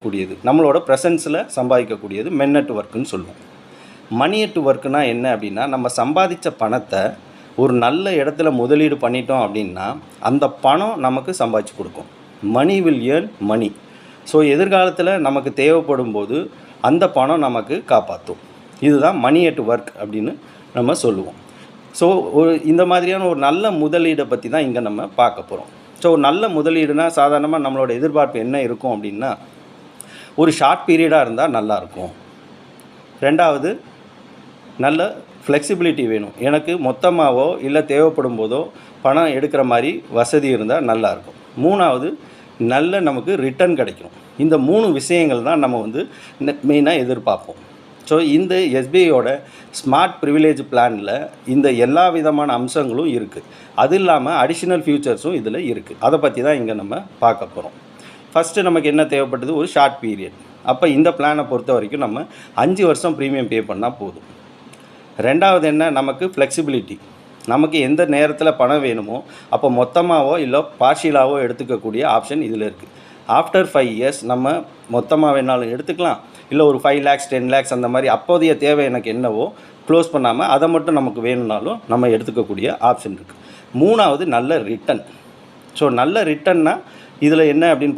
கூடியது, நம்மளோட ப்ரெசன்ஸில் சம்பாதிக்கக்கூடியது மென் அட் ஒர்க்குன்னு சொல்லுவோம். மணி அட் ஒர்க்குனா என்ன அப்படின்னா, நம்ம சம்பாதித்த பணத்தை ஒரு நல்ல இடத்துல முதலீடு பண்ணிட்டோம் அப்படின்னா அந்த பணம் நமக்கு சம்பாதிச்சு கொடுக்கும். Money will earn money. So எதிர்காலத்தில் நமக்கு தேவைப்படும் போது அந்த பணம் நமக்கு காப்பாற்றும். இதுதான் மணி அட் ஒர்க் அப்படின்னு நம்ம சொல்லுவோம். ஸோ இந்த மாதிரியான ஒரு நல்ல முதலீடை பற்றி தான் இங்கே நம்ம பார்க்க போகிறோம். ஸோ நல்ல முதலீடுனா சாதாரணமாக நம்மளோட எதிர்பார்ப்பு என்ன இருக்கும் அப்படின்னா, ஒரு ஷார்ட் பீரியடாக இருந்தால் நல்லாயிருக்கும். ரெண்டாவது, நல்ல ஃப்ளெக்சிபிலிட்டி வேணும். எனக்கு மொத்தமாகவோ இல்லை தேவைப்படும் போதோ பணம் எடுக்கிற மாதிரி வசதி இருந்தால் நல்லாயிருக்கும். மூணாவது, நல்ல நமக்கு ரிட்டர்ன் கிடைக்கும். இந்த 3 விஷயங்கள் தான் நம்ம மெயினாக எதிர்பார்ப்போம். ஸோ இந்த எஸ்பிஐயோட ஸ்மார்ட் ப்ரிவிலேஜ் பிளானில் இந்த எல்லா விதமான அம்சங்களும் இருக்குது. அது இல்லாமல் அடிஷ்னல் ஃபியூச்சர்ஸும் இதில் இருக்குது. அதை பற்றி தான் இங்கே நம்ம பார்க்க போகிறோம். ஃபஸ்ட்டு நமக்கு என்ன தேவைப்பட்டது, ஒரு ஷார்ட் பீரியட். அப்போ இந்த பிளானை பொறுத்த வரைக்கும் நம்ம 5 வருஷம் ப்ரீமியம் பே பண்ணால் போதும். ரெண்டாவது என்ன, நமக்கு ஃப்ளெக்சிபிலிட்டி. நமக்கு எந்த நேரத்தில் பணம் வேணுமோ அப்போ மொத்தமாகவோ இல்லை பார்ஷியலாகவோ எடுத்துக்கக்கூடிய ஆப்ஷன் இதில் இருக்குது. ஆஃப்டர் 5 இயர்ஸ் நம்ம மொத்தமாக வேணாலும் எடுத்துக்கலாம், இல்லை ஒரு 5 lakhs 10 lakhs அந்த மாதிரி அப்போதைய தேவை எனக்கு என்னவோ க்ளோஸ் பண்ணாமல் அதை மட்டும் நமக்கு வேணும்னாலும் நம்ம எடுத்துக்கக்கூடிய ஆப்ஷன் இருக்குது. மூணாவது, நல்ல ரிட்டர்ன். ஸோ நல்ல ரிட்டர்ன்னா இதில் என்ன அப்படின்னு